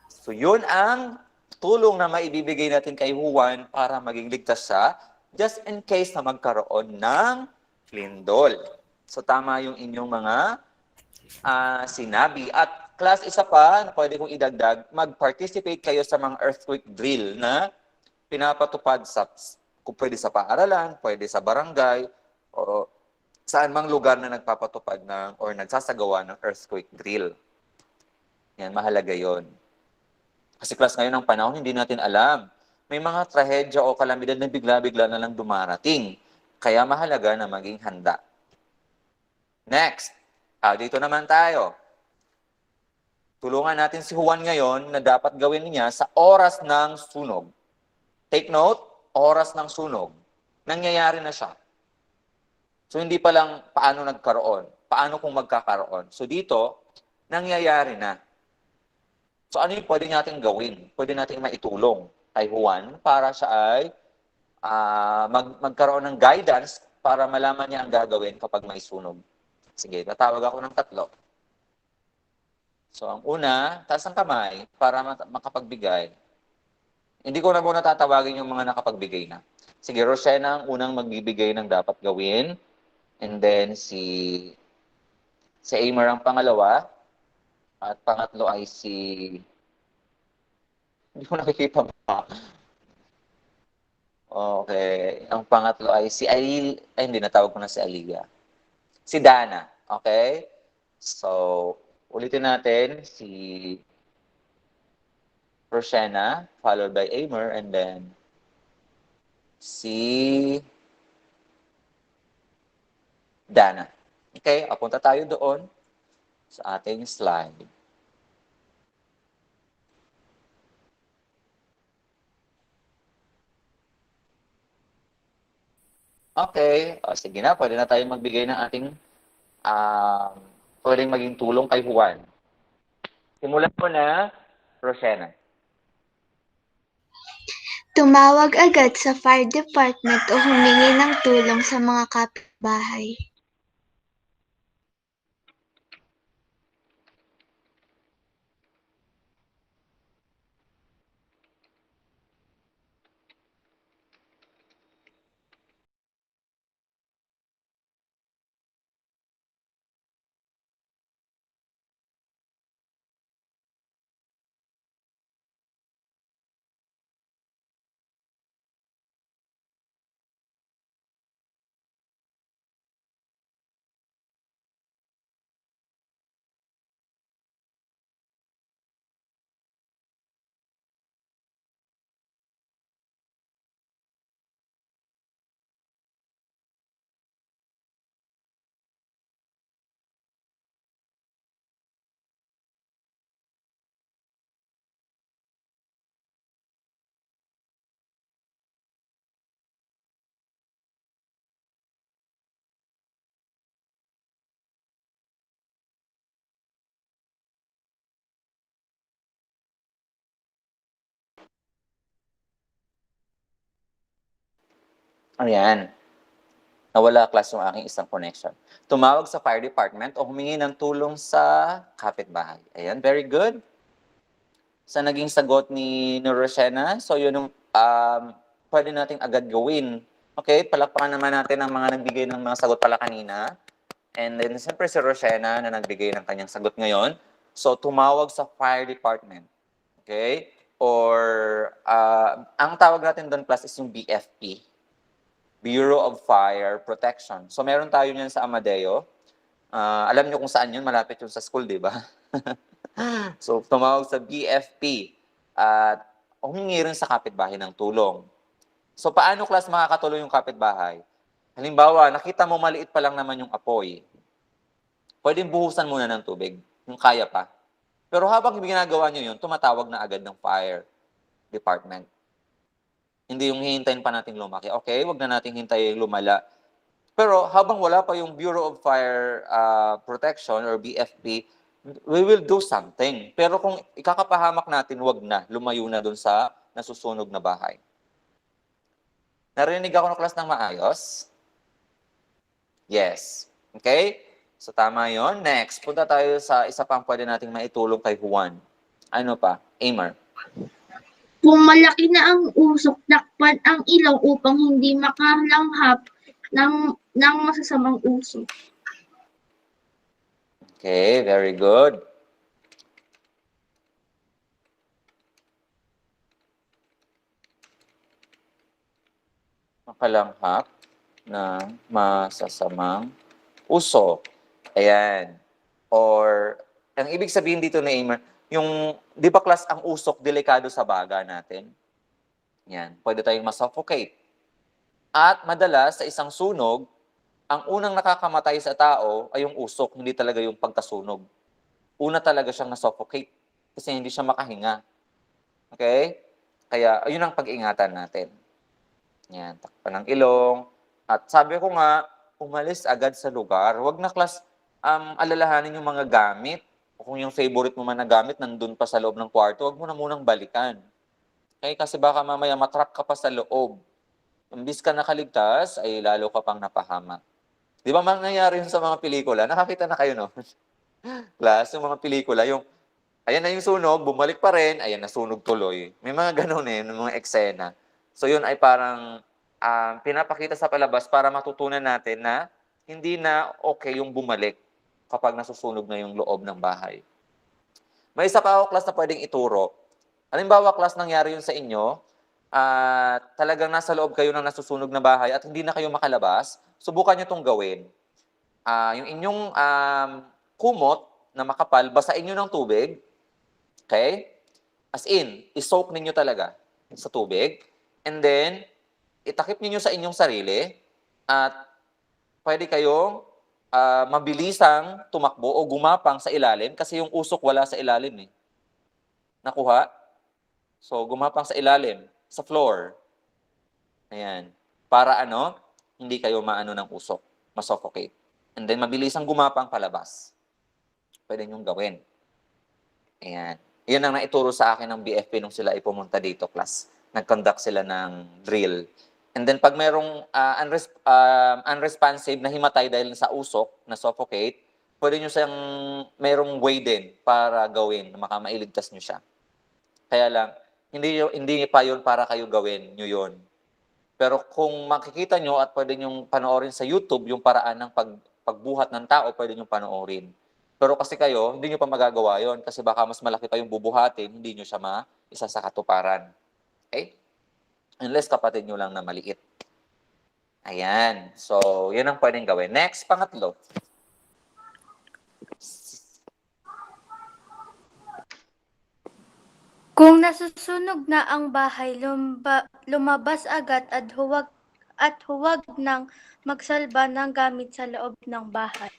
So yun ang tulong na maibibigay natin kay Juan para maging ligtas siya just in case na magkaroon ng lindol. So tama yung inyong mga sinabi. At class, isa pa na pwede kong idagdag, mag-participate kayo sa mga earthquake drill na pinapatupad kung pwede sa paaralan, pwede sa barangay, o saan mang lugar na nagpapatupad or nagsasagawa ng earthquake drill. Yan, mahalaga yon. Kasi class, ngayon ang panahon, hindi natin alam. May mga trahedya o kalamidad na bigla-bigla na lang dumarating. Kaya mahalaga na maging handa. Next, dito naman tayo. Tulungan natin si Juan ngayon na dapat gawin niya sa oras ng sunog. Take note, oras ng sunog. Nangyayari na siya. So hindi pa lang paano nagkaroon, paano kung magkakaroon. So dito, nangyayari na. So ano yung pwede natin gawin? Pwede natin maitulong kay Juan para siya ay magkaroon ng guidance para malaman niya ang gagawin kapag may sunog. Sige, tatawag ako ng 3. So ang una, taas ang kamay para makapagbigay. Hindi ko na muna tatawagin yung mga nakapagbigay na. Sige, Rosena ang unang magbibigay ng dapat gawin. And then si Aimer ang pangalawa. At pangatlo ay hindi ko nakikita ba? Okay. Ang pangatlo ay si hindi, natawag ko na si Alia. Si Dana. Okay? So, ulitin natin si Rosena, followed by Aimer, and then si Dana. Okay? Apunta tayo doon sa ating slide. Okay. Sige na, pwede na tayo magbigay ng ating pwedeng maging tulong kay Juan. Simulan mo na, Rosena. Tumawag agad sa fire department o humingi ng tulong sa mga kapitbahay. Ayan. Nawala class yung aking isang connection. Tumawag sa fire department o humingi ng tulong sa kapitbahay. Ayan, very good. Sa naging sagot ni Roshena, so yun yung pwede nating agad gawin. Okay, palakpakan naman natin ang mga nagbigay ng mga sagot pala kanina. And then, siyempre si Roshena na nagbigay ng kanyang sagot ngayon. So, tumawag sa fire department. Okay? Or, ang tawag natin doon plus is yung BFP. Bureau of Fire Protection. So, meron tayo niyan sa Amadeo. Alam niyo kung saan yun, malapit yun sa school, di ba? So, tumawag sa BFP at humingi rin sa kapitbahay ng tulong. So, paano class makakatuloy yung kapitbahay? Halimbawa, nakita mo maliit pa lang naman yung apoy. Pwedeng buhusan muna ng tubig, yung kaya pa. Pero habang ginagawa nyo yun, tumatawag na agad ng fire department. Hindi yung hihintayin pa natin lumaki. Okay, wag na natin hintayin lumala. Pero habang wala pa yung Bureau of Fire Protection or BFP, we will do something. Pero kung ikakapahamak natin, wag na. Lumayo na dun sa nasusunog na bahay. Narinig ako ng class ng maayos? Yes. Okay? So, tama yon. Next, punta tayo sa isa pang pwede nating maitulong kay Juan. Ano pa? Amer. Kung malaki na ang usok, takpan ang ilong upang hindi makalanghap ng masasamang usok. Okay, very good. Makalanghap ng masasamang usok. Ayan. Or, ang ibig sabihin dito na Amer, yung, di ba class, ang usok, delikado sa baga natin. Yan. Pwede tayong masuffocate. At madalas, sa isang sunog, ang unang nakakamatay sa tao ay yung usok, hindi talaga yung pagkasunog. Una talaga siyang nasuffocate kasi hindi siya makahinga. Okay? Kaya, ayun ang pag-ingatan natin. Yan, takpan ng ilong. At sabi ko nga, umalis agad sa lugar. Huwag na class, alalahanin yung mga gamit. O kung yung favorite mo man na gamit, nandun pa sa loob ng kwarto, huwag mo na munang balikan. Okay? Kasi baka mamaya matrap ka pa sa loob. Imbis ka nakaligtas, ay lalo ka pang napahama. Di ba mangyayari yun sa mga pelikula? Nakakita na kayo, no? Class, yung mga pelikula, yung, ayan na yung sunog, bumalik pa rin, ayan, nasunog tuloy. May mga ganun mga eksena. So yun ay parang pinapakita sa palabas para matutunan natin na hindi na okay yung bumalik kapag nasusunog na yung loob ng bahay. May isa pa ako, class, na pwedeng ituro. Halimbawa, class, nangyari yun sa inyo, talagang nasa loob kayo ng nasusunog na bahay at hindi na kayo makalabas, subukan nyo itong gawin. Yung inyong kumot na makapal, basain nyo ng tubig. Okay? As in, isoak ninyo talaga sa tubig. And then, itakip ninyo sa inyong sarili at pwede kayong mabilisang tumakbo o gumapang sa ilalim kasi yung usok wala sa ilalim. Nakuha? So, gumapang sa ilalim, sa floor. Ayan. Para hindi kayo maano ng usok, masuffocate. And then, mabilisang gumapang palabas. Pwede nyong gawin. Ayan. Yan ang naituro sa akin ng BFP nung sila ay pumunta dito, class. Nag-conduct sila ng drill. And then pag merong unresponsive na himatay dahil sa usok, na suffocate, pwede nyo siyang merong way din para gawin, na mailigtas nyo siya. Kaya lang, hindi pa yun para kayo gawin nyo yun. Pero kung makikita nyo at pwede nyo panoorin sa YouTube yung paraan ng pagbuhat ng tao, pwede nyo panoorin. Pero kasi kayo, hindi nyo pa magagawa yon kasi baka mas malaki pa yung bubuhatin, hindi nyo siya isa sa katuparan. Okay? Unless kapatid nyo lang na maliit. Ayan. So, yun ang pwedeng gawin. Next, pangatlo. Kung nasusunog na ang bahay, lumabas agad at huwag nang magsalba ng gamit sa loob ng bahay.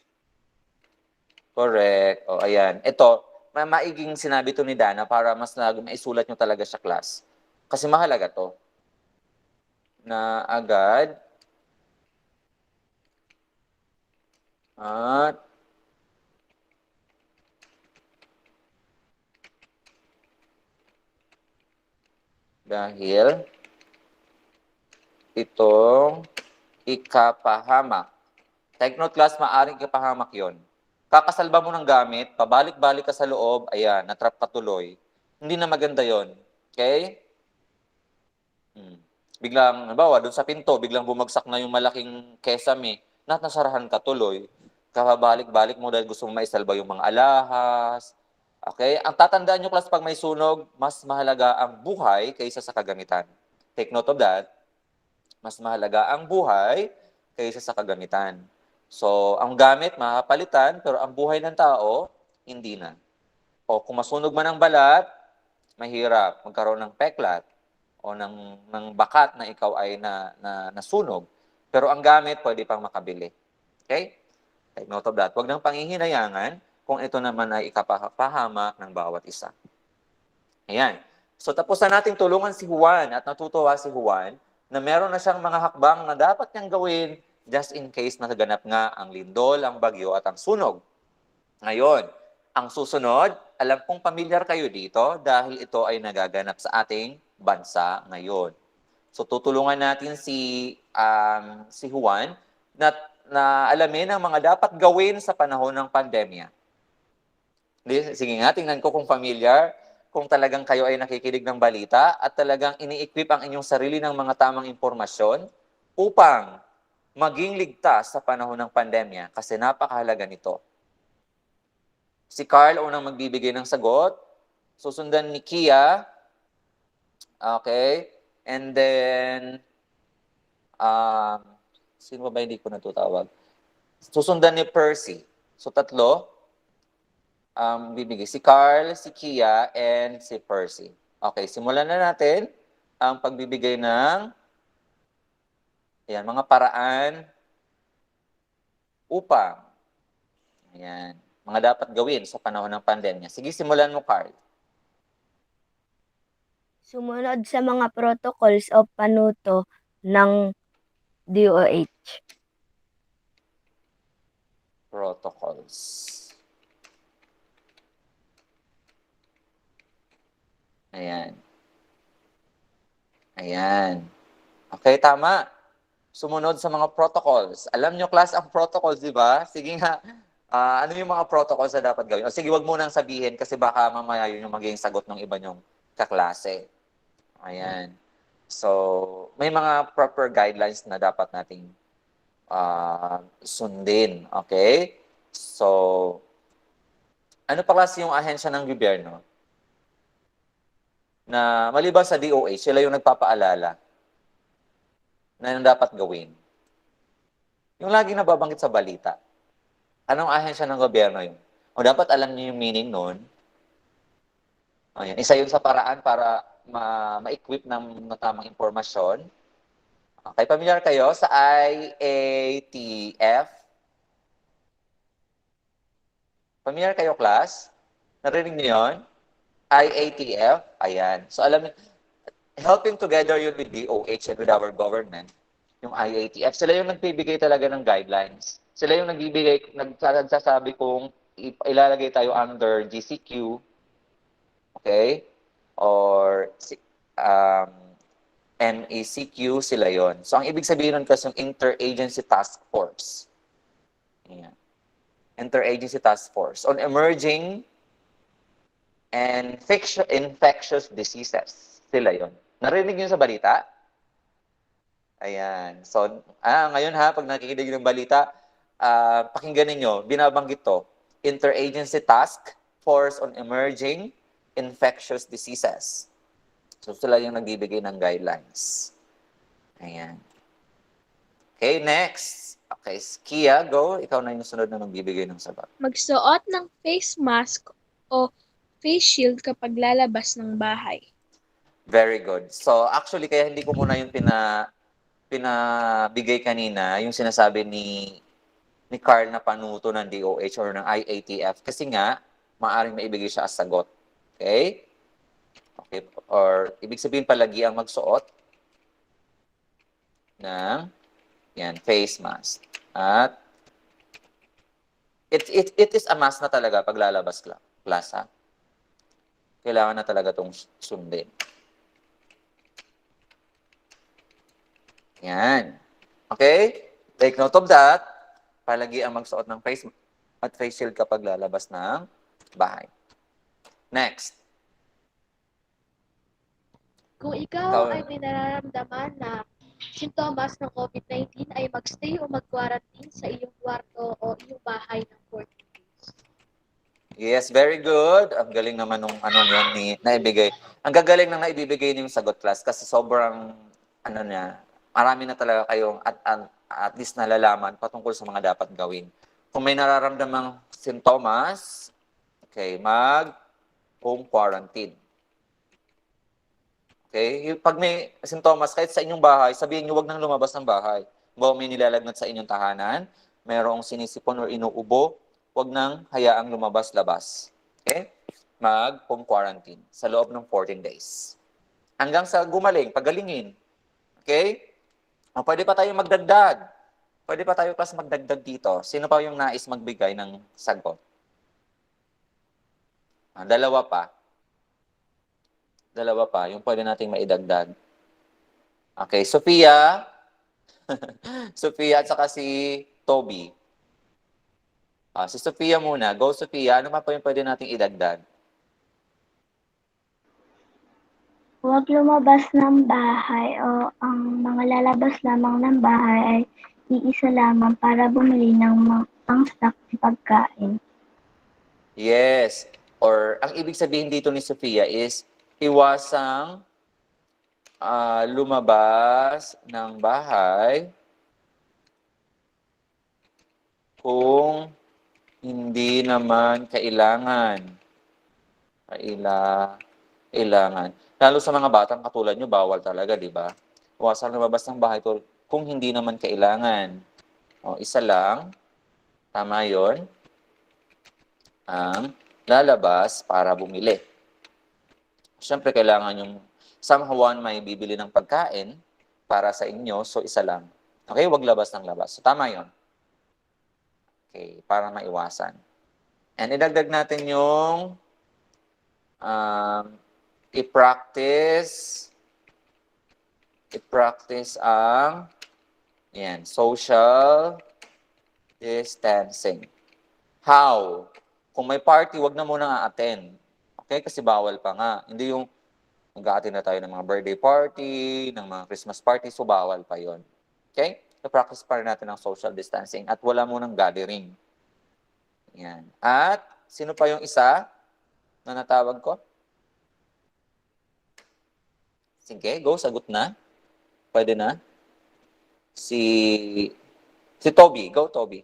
Correct. O, ayan. Ito, maiging sinabi to ni Dana para mas maisulat nyo talaga sa class. Kasi mahalaga to. Na agad at dahil itong ikapahamak. Take note class, maaring ikapahamak yon. Kakasalba mo ng gamit, pabalik-balik ka sa loob, ayan, natrap ka tuloy. Hindi na maganda yon. Okay? Biglang, halimbawa, doon sa pinto, biglang bumagsak na yung malaking kesame, nasarahan ka tuloy. Kababalik-balik mo dahil gusto mo maisalba yung mga alahas. Okay? Ang tatandaan nyo, class, pag may sunog, mas mahalaga ang buhay kaysa sa kagamitan. Take note of that. Mas mahalaga ang buhay kaysa sa kagamitan. So, ang gamit, makapalitan, pero ang buhay ng tao, hindi na. O kung masunog man ang balat, mahirap magkaroon ng peklat o ng bakat na ikaw ay nasunog. Pero ang gamit, pwede pang makabili. Okay? Take note of that. Huwag nang panghihinayangan kung ito naman ay ikapahamak ng bawat isa. Ayan. So tapos na nating tulungan si Juan at natutuwa si Juan na meron na siyang mga hakbang na dapat niyang gawin just in case naganap nga ang lindol, ang bagyo at ang sunog. Ngayon, ang susunod, alam kong pamilyar kayo dito dahil ito ay nagaganap sa ating bansa ngayon. So tutulungan natin si Juan na alamin ang mga dapat gawin sa panahon ng pandemya. Sige nga, tingnan ko kung familiar, kung talagang kayo ay nakikinig ng balita at talagang ini-equip ang inyong sarili ng mga tamang impormasyon upang maging ligtas sa panahon ng pandemya kasi napakahalaga nito. Si Carl unang magbibigay ng sagot, susundan ni Kia, okay, and then, sino ba hindi ko natutawag? Susundan ni Percy. So tatlo, bibigay si Carl, si Kia, and si Percy. Okay, simulan na natin ang pagbibigay ng mga paraan upang mga dapat gawin sa panahon ng pandemya. Sige, simulan mo, Carl. Sumunod sa mga protocols o panuto ng DOH. Protocols. Ayan. Okay, tama. Sumunod sa mga protocols. Alam nyo, class, ang protocols, di ba? Sige nga, ano yung mga protocols na dapat gawin? O sige, wag mo nang sabihin kasi baka mamaya yun yung magiging sagot ng iba nyong kaklase. Ayan. So, may mga proper guidelines na dapat nating sundin. Okay? So, ano pa kasi yung ahensya ng gobyerno? Na maliban sa DOH, sila yung nagpapaalala na yung dapat gawin. Yung laging nababanggit sa balita. Anong ahensya ng gobyerno yun? O dapat alam niyo yung meaning nun. Ayan. Isa yun sa paraan para ma-equip ng tamang impormasyon. Okay, pamilyar kayo sa IATF? Pamilyar kayo, class? Narinig niyo yun? IATF? Ayan. So alam niyo, helping together yun with DOH and with our government, yung IATF, sila yung nagbibigay talaga ng guidelines. Sila yung nagsasabi kung ilalagay tayo under GCQ, okay? Or NACQ, sila yon. So, ang ibig sabihin nun kasi yung Interagency Task Force. Ayan. Interagency Task Force on Emerging and Infectious Diseases. Sila yon. Narinig niyo sa balita? Ayan. So, ngayon pag nakikinig ng balita, pakinggan ninyo, binabanggit to, Interagency Task Force on Emerging Infectious Diseases. So, sila yung nagbibigay ng guidelines. Ayan. Okay, next. Okay, Kia, go. Ikaw na yung sunod na magbibigay ng sagot. Magsuot ng face mask o face shield kapag lalabas ng bahay. Very good. So, actually, kaya hindi ko muna yung pinabigay kanina, yung sinasabi ni Carl na panuto ng DOH or ng IATF. Kasi nga, maaaring maibigay siya as sagot. Okay? Okay. Or, ibig sabihin palagi ang magsuot ng face mask. At, it is a must na talaga pag lalabas class, ha? Kailangan na talaga itong sundin. Yan. Okay? Take note of that. Palagi ang magsuot ng face at face shield kapag lalabas ng bahay. Next. Kung ikaw ay may nararamdaman na sintomas ng COVID-19 ay magstay o mag-quarantine sa iyong kwarto o iyong bahay ng 14 days. Yes, very good. Ang galing naman nung anong yan ni naibigay. Ang gagaling nang naibibigay niyo yung sagot class kasi sobrang marami na talaga kayong at least nalalaman patungkol sa mga dapat gawin. Kung may nararamdamang sintomas, okay, home quarantine. Okay? Pag may sintomas, kahit sa inyong bahay, sabihin niyo wag nang lumabas ng bahay. Kung may nilalagnat sa inyong tahanan, mayroong sinisipon or inuubo, wag nang hayaang lumabas-labas. Okay? Home quarantine sa loob ng 14 days. Hanggang sa gumaling, pagalingin. Okay? Pwede pa tayo magdagdag. Pwede pa tayo class magdagdag dito. Sino pa yung nais magbigay ng sagot? Dalawa pa. Dalawa pa, yung pwede nating maidagdag. Okay, Sophia. Sophia at saka si Toby. Si Sophia muna. Go, Sophia. Ano pa yung pwede nating idagdag? Huwag lumabas ng bahay o ang mga lalabas lamang ng bahay ay iisa lamang para bumili ng pang-stock ng pagkain. Yes. Or, ang ibig sabihin dito ni Sophia is, iwasang lumabas ng bahay kung hindi naman kailangan. Kailangan. Lalo sa mga batang katulad nyo, bawal talaga, di ba? Iwasang lumabas ng bahay kung hindi naman kailangan. Isa lang. Tama yon. Ang lalabas para bumili. Siyempre, kailangan yung somehow may bibili ng pagkain para sa inyo, so isa lang. Okay, wag labas ng labas. So, tama yon. Okay, para maiwasan. And idagdag natin yung i-practice ang social distancing. How? Kung may party, wag na muna attend. Okay? Kasi bawal pa nga. Hindi yung mag-a-attend na tayo ng mga birthday party, ng mga Christmas party, so bawal pa yon. Okay? So, practice pa rin natin ang social distancing at wala munang gathering. Yan. At, sino pa yung isa na natawag ko? Sige, go, sagot na. Pwede na. Si Toby. Go, Toby.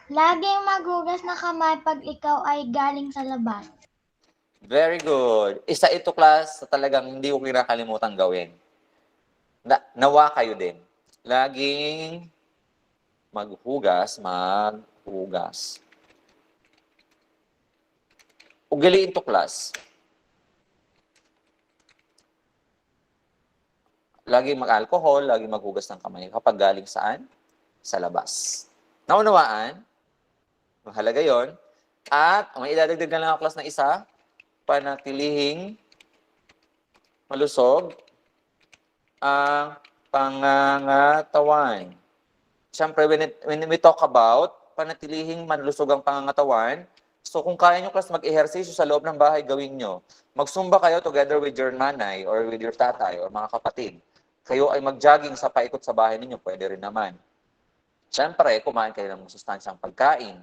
Laging maghugas na kamay pag ikaw ay galing sa labas. Very good. Isa ito, class, na talagang hindi ko kinakalimutan gawin. Nawa kayo din. Laging maghugas. Ugaliin to, class. Laging mag-alcohol, laging maghugas ng kamay. Kapag galing saan? Sa labas. Naunawaan? Mahalaga yon. At may idadagdag na lang ako, class, na isa. Panatilihing malusog ang pangangatawan. Siyempre, when we talk about panatilihing malusog ang pangangatawan, so kung kaya nyo, class, mag-ehersisyo sa loob ng bahay, gawin nyo. Magsumba kayo together with your nanay or with your tatay or mga kapatid. Kayo ay mag-jogging sa paikot sa bahay ninyo, pwede rin naman. Siyempre, kumain kayo ng masustansyang pagkain.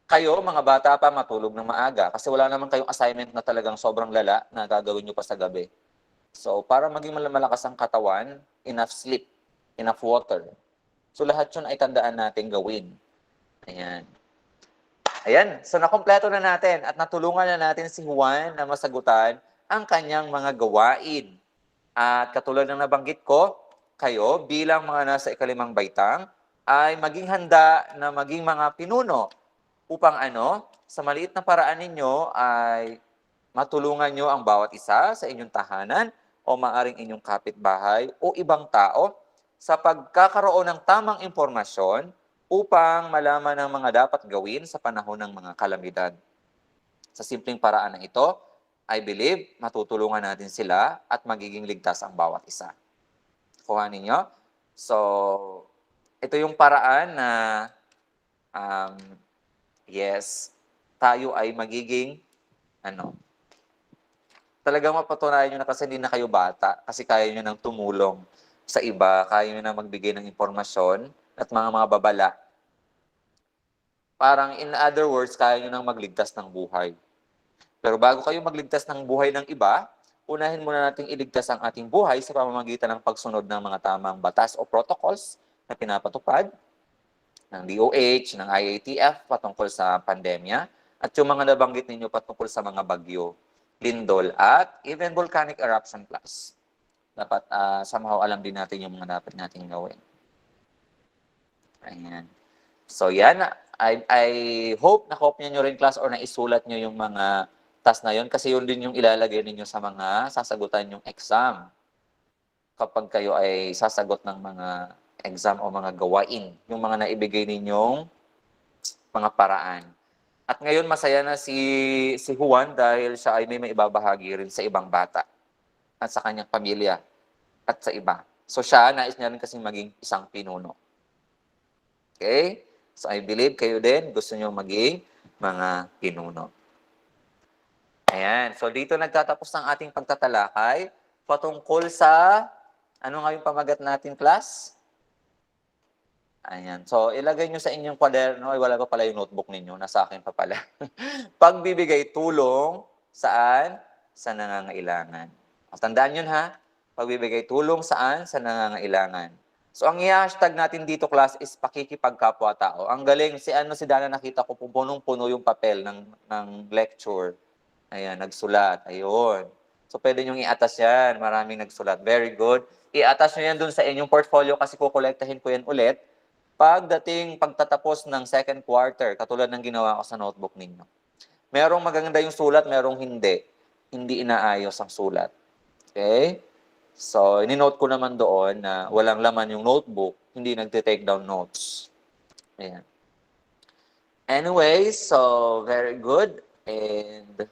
Kayo, mga bata pa, matulog ng maaga kasi wala naman kayong assignment na talagang sobrang lala na gagawin nyo pa sa gabi. So, para maging malakas ang katawan, enough sleep, enough water. So, lahat yun ay tandaan natin gawin. Ayan. Ayan. So, nakompleto na natin at natulungan na natin si Juan na masagutan ang kanyang mga gawain. At katulad ng nabanggit ko, kayo bilang mga nasa ikalimang baitang ay maging handa na maging mga pinuno upang sa maliit na paraan ninyo ay matulungan nyo ang bawat isa sa inyong tahanan o maaring inyong kapitbahay o ibang tao sa pagkakaroon ng tamang impormasyon upang malaman ang mga dapat gawin sa panahon ng mga kalamidad. Sa simpleng paraan na ito, I believe matutulungan natin sila at magiging ligtas ang bawat isa. Kuha ninyo. So, ito yung paraan na yes, tayo ay magiging talagang mapatunayan nyo na kasi hindi na kayo bata kasi kaya nyo nang tumulong sa iba, kaya nyo na magbigay ng impormasyon at mga babala. Parang in other words, kaya nyo nang magligtas ng buhay. Pero bago kayo magligtas ng buhay ng iba, unahin muna nating iligtas ang ating buhay sa pamamagitan ng pagsunod ng mga tamang batas o protocols na pinapatupad ng DOH, ng IATF patungkol sa pandemya, at yung mga nabanggit ninyo patungkol sa mga bagyo, lindol, at even volcanic eruption plus. Dapat somehow alam din natin yung mga dapat nating gawin. Ayan. So yan, I hope na-copy nyo rin class or naisulat nyo yung mga task na yun kasi yun din yung ilalagay ninyo sa mga sasagutan yung exam. Kapag kayo ay sasagot ng mga exam o mga gawain, yung mga naibigay ninyong mga paraan. At ngayon masaya na si Juan dahil siya ay may maibabahagi rin sa ibang bata at sa kanyang pamilya at sa iba. So siya, nais niya rin kasi maging isang pinuno. Okay? So I believe kayo din gusto niyo maging mga pinuno. Ayan. So dito nagtatapos ang ating pagtatalakay patungkol sa, ano nga yung pamagat natin, class? Ayan. So, ilagay nyo sa inyong kwaderno. Ay, wala pa pala yung notebook ninyo. Nasa akin pa pala. Pagbibigay tulong, saan? Sa nangangailangan. O, tandaan yun ha. Pagbibigay tulong, saan? Sa nangangailangan. So, ang i-hashtag natin dito, class, is pakikipagkapwa-tao. Ang galing. Si Dana nakita ko, punong-puno yung papel ng lecture. Ayan, nagsulat. Ayun. So, pwede nyo i-attach yan. Maraming nagsulat. Very good. I-attach nyo yan dun sa inyong portfolio kasi kukolektahin ko yan ulit pagdating pagtatapos ng second quarter, katulad ng ginawa ko sa notebook ninyo. Merong maganda yung sulat, merong hindi. Hindi inaayos ang sulat. Okay? So, ini-note ko naman doon na walang laman yung notebook, hindi nagte-take down notes. Ayan. Anyway, so, very good. And,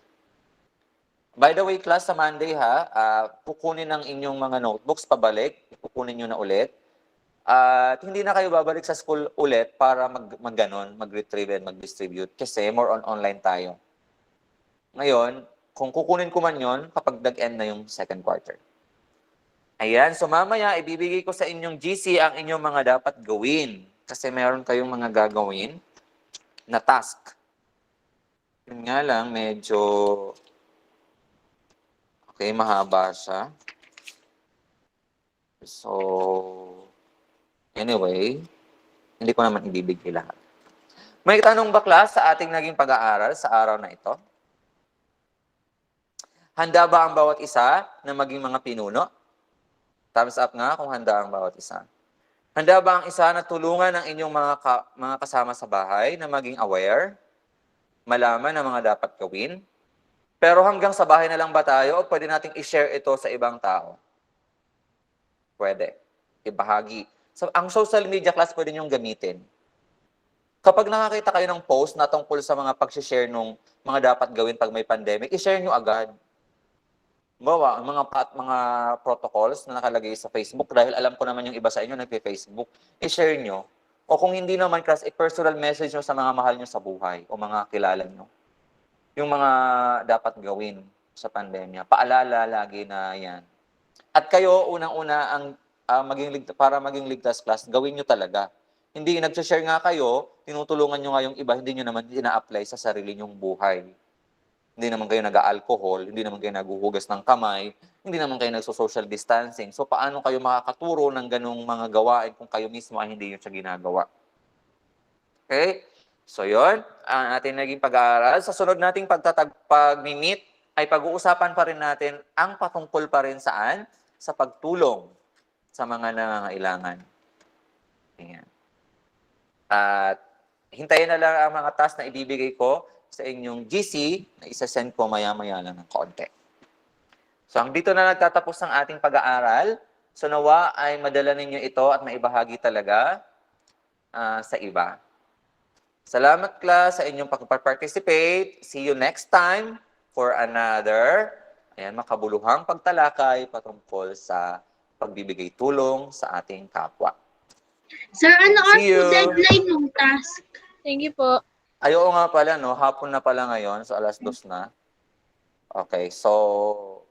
by the way, class, sa Monday kukunin ng inyong mga notebooks pabalik. Kukunin nyo na ulit. At hindi na kayo babalik sa school ulit para mag-retrieve and mag-distribute kasi more on online tayo. Ngayon, kung kukunin ko man yon kapag nag-end na yung second quarter. Ayan, so mamaya ibibigay ko sa inyong GC ang inyong mga dapat gawin kasi meron kayong mga gagawin na task. Yun nga lang, medyo okay, mahaba siya. So, anyway, hindi ko naman ibibigay lahat. May tanong ba, class, sa ating naging pag-aaral sa araw na ito? Handa ba ang bawat isa na maging mga pinuno? Thumbs up nga kung handa ang bawat isa. Handa ba ang isa na tulungan ang inyong mga kasama sa bahay na maging aware, malaman ang mga dapat gawin? Pero hanggang sa bahay na lang ba tayo o pwede nating i-share ito sa ibang tao? Pwede. Ibahagi. So, ang social media, class, pwede niyong gamitin. Kapag nakakita kayo ng post na tungkol sa mga pag-share ng mga dapat gawin pag may pandemic, i-share niyo agad. Bawa, mga protocols na nakalagay sa Facebook, dahil alam ko naman yung iba sa inyo nagpe-Facebook, i-share niyo. O kung hindi naman, class, i-personal message niyo sa mga mahal niyo sa buhay o mga kilala niyo. Yung mga dapat gawin sa pandemya. Paalala lagi na yan. At kayo, unang-una, para maging ligtas, class, gawin nyo talaga. Hindi, nag-share nga kayo, tinutulungan nyo nga yung iba, hindi nyo naman ina-apply sa sarili nyong buhay. Hindi naman kayo nag-alcohol, hindi naman kayo naguhugas ng kamay, hindi naman kayo nagso-social distancing. So, paano kayo makakaturo ng ganung mga gawain kung kayo mismo ay hindi yun siya ginagawa? Okay? So, yun, ang ating naging pag-aaral. Sa sunod nating pag-meet, ay pag-uusapan pa rin natin ang patungkol pa rin saan? Sa pagtulong sa mga nangangailangan. Ayan. At hintayin na lang ang mga task na ibibigay ko sa inyong GC na isa-send ko maya-maya lang ng konti. So, dito na nagtatapos ang ating pag-aaral. So, nawa ay madala ninyo ito at maibahagi talaga sa iba. Salamat, class, sa inyong pag-participate. See you next time for another makabuluhang pagtalakay patungkol sa pagbibigay tulong sa ating kapwa. Sir, ano See you. ang deadline ng task? Thank you po. Ay, oo nga pala, no? Hapon na pala ngayon, so 2:00 na. Okay, so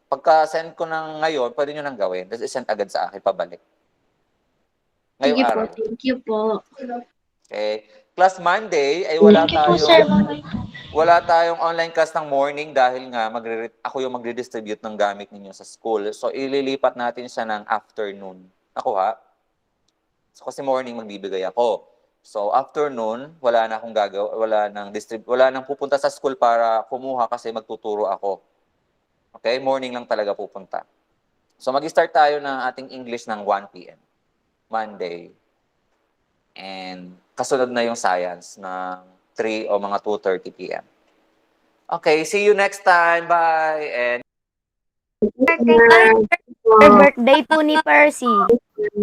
pagka-send ko ng ngayon, pwede nyo nang gawin. Tapos isend agad sa akin, pabalik. Ngayong Sige po, araw. thank you po. Okay. Class Monday, ay wala tayong online class ng morning dahil nga ako yung magre-distribute ng gamit ninyo sa school. So, ililipat natin siya ng afternoon. Ako ha? So, kasi morning magbibigay ako. So, afternoon, wala na akong gagawa, wala nang pupunta sa school para kumuha kasi magtuturo ako. Okay? Morning lang talaga pupunta. So, mag-start tayo ng ating English ng 1 p.m. Monday. And kasunod na yung science ng 3 o mga 2:30 p.m. Okay, see you next time. Bye! And Birthday po ni Percy.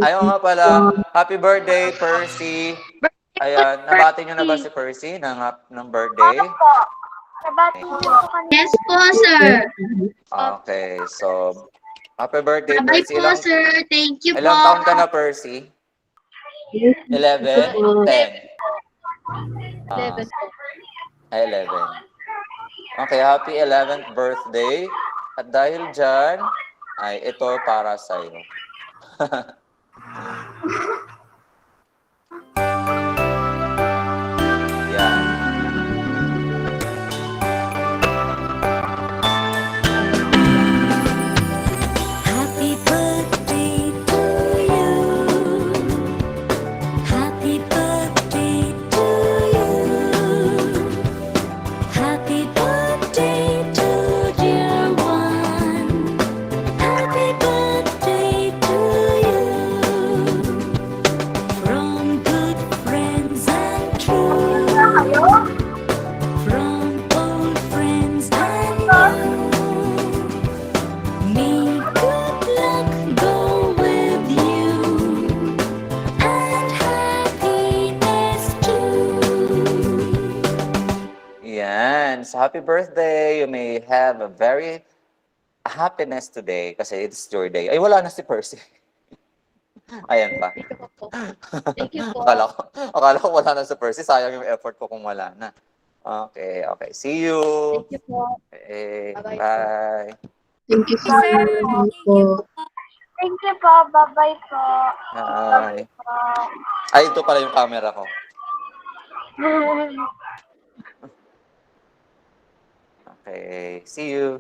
ayaw nga pala, happy birthday, Percy. Ayan, nabati nyo na ba si Percy ng birthday? Nabati niyo po kanina. Yes po, sir. Okay, so happy birthday, Bye Percy. po, sir. Thank you po. Ilang taon ka na, Percy? 11? 10? 11 po. 11. Okay, happy 11th birthday. At dahil dyan, ay ito para sa'yo. Yan. Happy birthday to you. Happy birthday to you. Happy birthday to dear one. Happy birthday to you. From good friends and true. From old friends and new. May good luck go with you and happiness too. Yan. So happy birthday. You may have a very happiness today kasi it's your day. Ay, wala na si Percy. Ayan pa. Dito po po. Thank you po. Akala ko wala na si Percy. Sayang yung effort ko kung wala na. Okay, okay. See you. Thank you po. Okay, Bye-bye. bye. Thank you, sir. Thank you po. Thank you po. Bye-bye po. Bye. Ay, ito pala yung camera ko. Okay, see you.